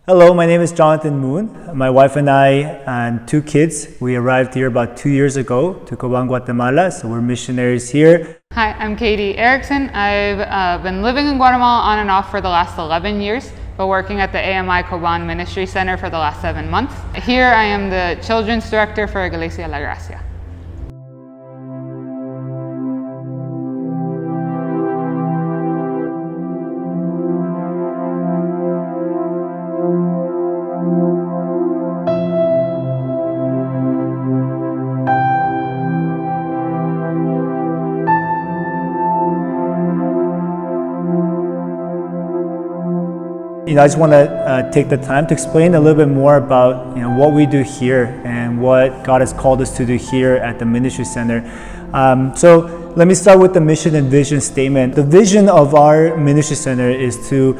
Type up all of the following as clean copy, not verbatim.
Hello, my name is Jonathan Moon. My wife and I and two kids, we arrived here about 2 years ago to Cobán, Guatemala, so we're missionaries here. Hi, I'm Katie Erickson. I've been living in Guatemala on and off for the last 11 years, but working at the AMI Cobán Ministry Center for the last 7 months. Here I am the Children's Director for Iglesia La Gracia. I just want to take the time to explain a little bit more about what we do here and what God has called us to do here at the Ministry Center. So let me start with the mission and vision statement. The vision of our Ministry Center is to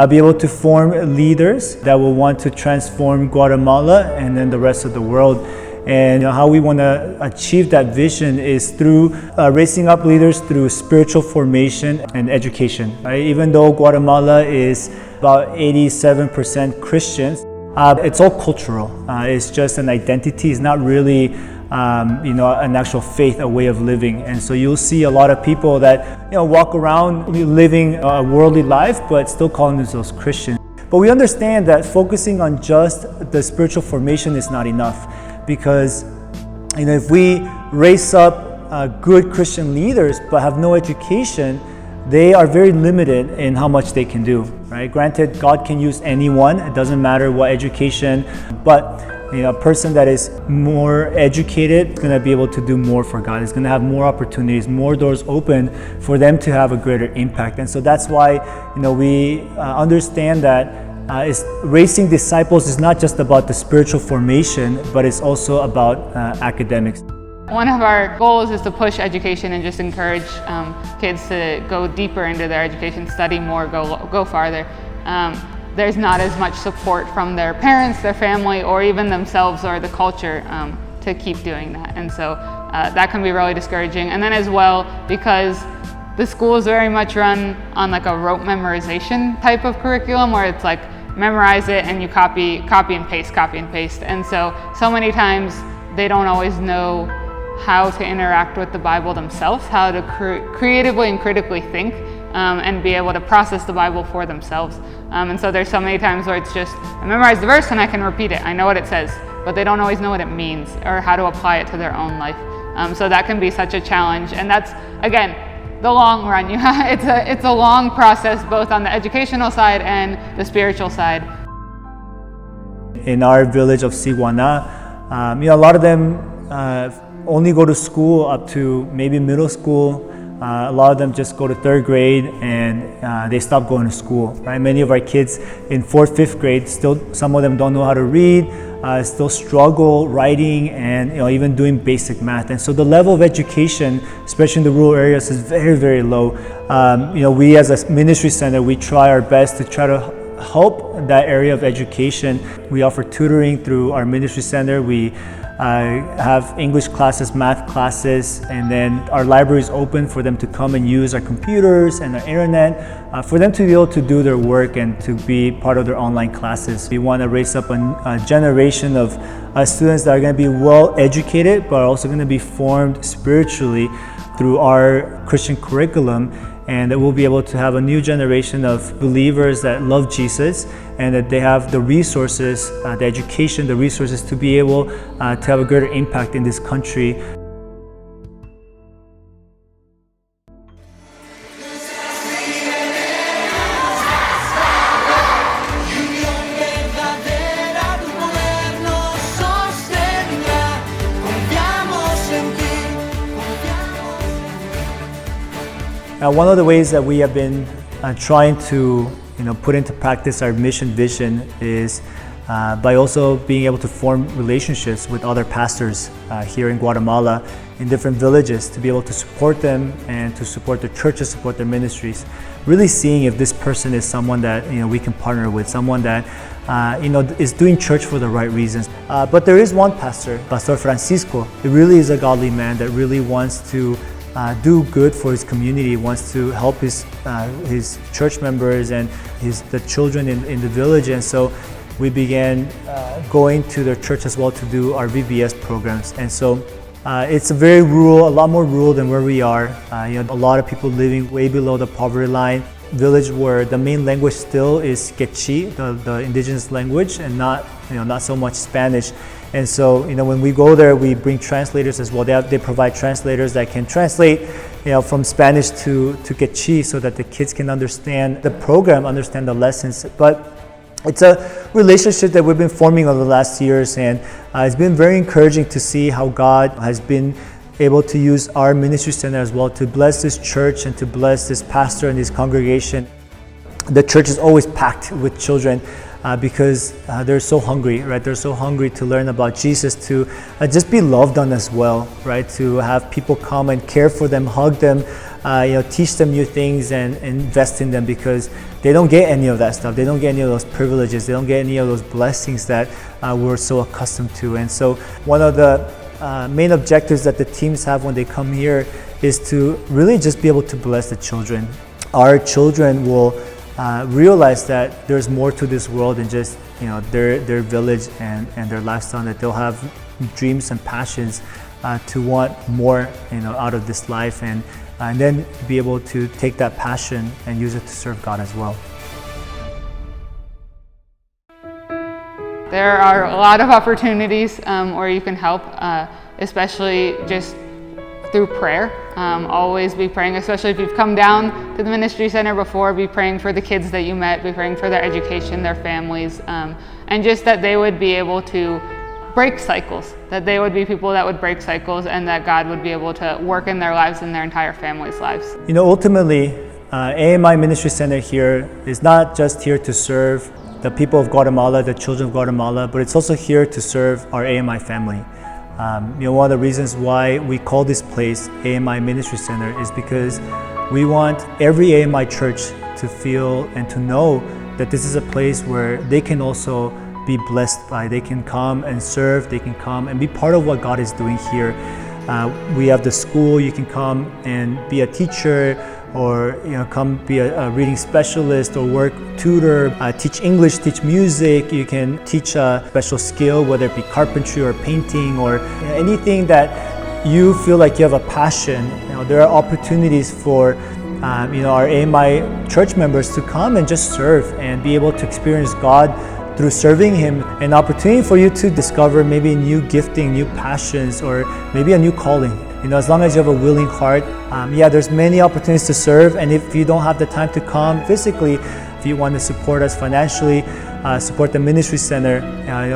be able to form leaders that will want to transform Guatemala and then the rest of the world. And how we want to achieve that vision is through raising up leaders through spiritual formation and education. Right? Even though Guatemala is about 87% Christians, it's all cultural. It's just an identity. It's not really an actual faith, a way of living. And so you'll see a lot of people that walk around living a worldly life, but still calling themselves Christians. But we understand that focusing on just the spiritual formation is not enough. Because if we raise up good Christian leaders but have no education, they are very limited in how much they can do. Right? Granted, God can use anyone. It doesn't matter what education, but a person that is more educated is going to be able to do more for God. It's going to have more opportunities, more doors open for them to have a greater impact. And so that's why we understand that raising disciples is not just about the spiritual formation, but it's also about academics. One of our goals is to push education and just encourage kids to go deeper into their education, study more, go farther. There's not as much support from their parents, their family, or even themselves or the culture to keep doing that. And so that can be really discouraging. And then as well, because the school is very much run on like a rote memorization type of curriculum where it's like memorize it and you copy and paste. And so many times they don't always know how to interact with the Bible themselves, how to creatively and critically think and be able to process the Bible for themselves. And so there's so many times where it's just, I memorize the verse and I can repeat it. I know what it says, but they don't always know what it means or how to apply it to their own life. So that can be such a challenge. And that's, again, the long run. It's a long process, both on the educational side and the spiritual side. In our village of Siguana, a lot of them only go to school up to maybe middle school. A lot of them just go to 3rd grade and they stop going to school. Right? Many of our kids in 4th, 5th grade, still some of them don't know how to read, still struggle writing and even doing basic math. And so the level of education, especially in the rural areas, is very, very low. We as a ministry center, we try our best to try to help that area of education. We offer tutoring through our ministry center. We have English classes, math classes, and then our library is open for them to come and use our computers and our internet for them to be able to do their work and to be part of their online classes. We want to raise up a generation of students that are going to be well educated but are also going to be formed spiritually through our Christian curriculum, and that we'll be able to have a new generation of believers that love Jesus and that they have the resources, the education, the resources to be able to have a greater impact in this country. One of the ways that we have been trying to put into practice our mission vision is by also being able to form relationships with other pastors here in Guatemala in different villages to be able to support them and to support their churches, support their ministries. Really seeing if this person is someone that we can partner with, someone that is doing church for the right reasons. But there is one pastor, Pastor Francisco. He really is a godly man that really wants to do good for his community, wants to help his church members and the children in the village. And so we began going to their church as well to do our VBS programs. And so it's a very rural, a lot more rural than where we are. A lot of people living way below the poverty line. Village where the main language still is Quechua, the indigenous language, and not so much Spanish. And so when we go there, we bring translators as well. They provide translators that can translate from Spanish to Quechua so that the kids can understand the program, understand the lessons. But it's a relationship that we've been forming over the last years, and it's been very encouraging to see how God has been able to use our ministry center as well to bless this church and to bless this pastor and this congregation. The church is always packed with children because they're so hungry, right? They're so hungry to learn about Jesus, to just be loved on as well, right? To have people come and care for them, hug them, teach them new things and invest in them, because they don't get any of that stuff. They don't get any of those privileges. They don't get any of those blessings that we're so accustomed to. And so one of the main objectives that the teams have when they come here is to really just be able to bless the children. Our children will realize that there's more to this world than just their village and their lifestyle, that they'll have dreams and passions to want more out of this life, and then be able to take that passion and use it to serve God as well. There are a lot of opportunities where you can help, especially just through prayer. Always be praying, especially if you've come down to the Ministry Center before, be praying for the kids that you met, be praying for their education, their families, and just that they would be able to break cycles, that they would be people that would break cycles, and that God would be able to work in their lives and their entire family's lives. Ultimately, AMI Ministry Center here is not just here to serve the people of Guatemala, the children of Guatemala, but it's also here to serve our AMI family. One of the reasons why we call this place AMI Ministry Center is because we want every AMI church to feel and to know that this is a place where they can also be blessed by. They can come and serve, they can come and be part of what God is doing here. We have the school. You can come and be a teacher, or come be a reading specialist, or work tutor, teach English, teach music. You can teach a special skill, whether it be carpentry or painting, or anything that you feel like you have a passion. There are opportunities for our AMI church members to come and just serve and be able to experience God through serving Him. An opportunity for you to discover maybe new gifting, new passions, or maybe a new calling. As long as you have a willing heart, there's many opportunities to serve. And if you don't have the time to come physically, if you want to support us financially, support the Ministry Center,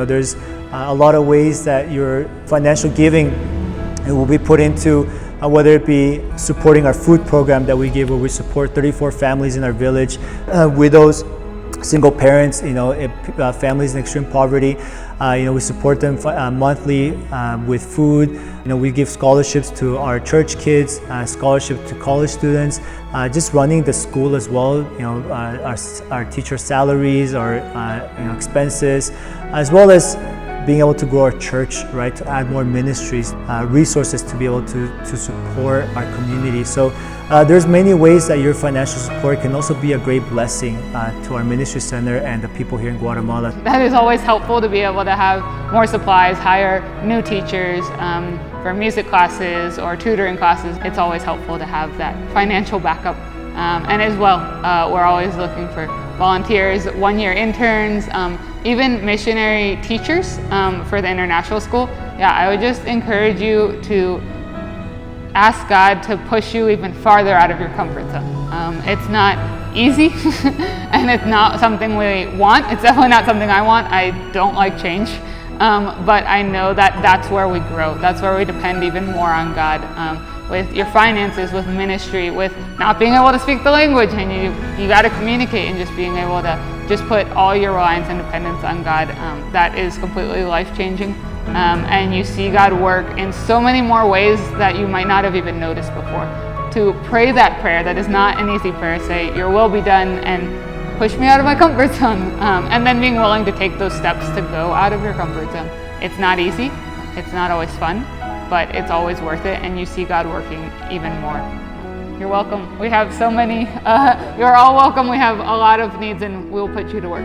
there's a lot of ways that your financial giving will be put into, whether it be supporting our food program that we give, where we support 34 families in our village, widows, single parents, families in extreme poverty. We support them monthly with food. We give scholarships to our church kids, scholarships to college students, just running the school as well. Our teacher salaries, our expenses, as well as being able to grow our church, right? To add more ministries, resources to be able to support our community. So there's many ways that your financial support can also be a great blessing to our Ministry Center and the people here in Guatemala. That is always helpful, to be able to have more supplies, hire new teachers for music classes or tutoring classes. It's always helpful to have that financial backup. And as well, we're always looking for volunteers, one-year interns, even missionary teachers for the international school. I would just encourage you to ask God to push you even farther out of your comfort zone. It's not easy and it's not something we want. It's definitely not something I want. I don't like change, but I know that that's where we grow. That's where we depend even more on God. With your finances, with ministry, with not being able to speak the language, and you got to communicate, and just being able to just put all your reliance and dependence on God, that is completely life-changing. And you see God work in so many more ways that you might not have even noticed before. To pray that prayer, that is not an easy prayer, say, your will be done, and push me out of my comfort zone. And then being willing to take those steps to go out of your comfort zone. It's not easy, it's not always fun, but it's always worth it, and you see God working even more. You're welcome. We have so many, you're all welcome. We have a lot of needs, and we'll put you to work.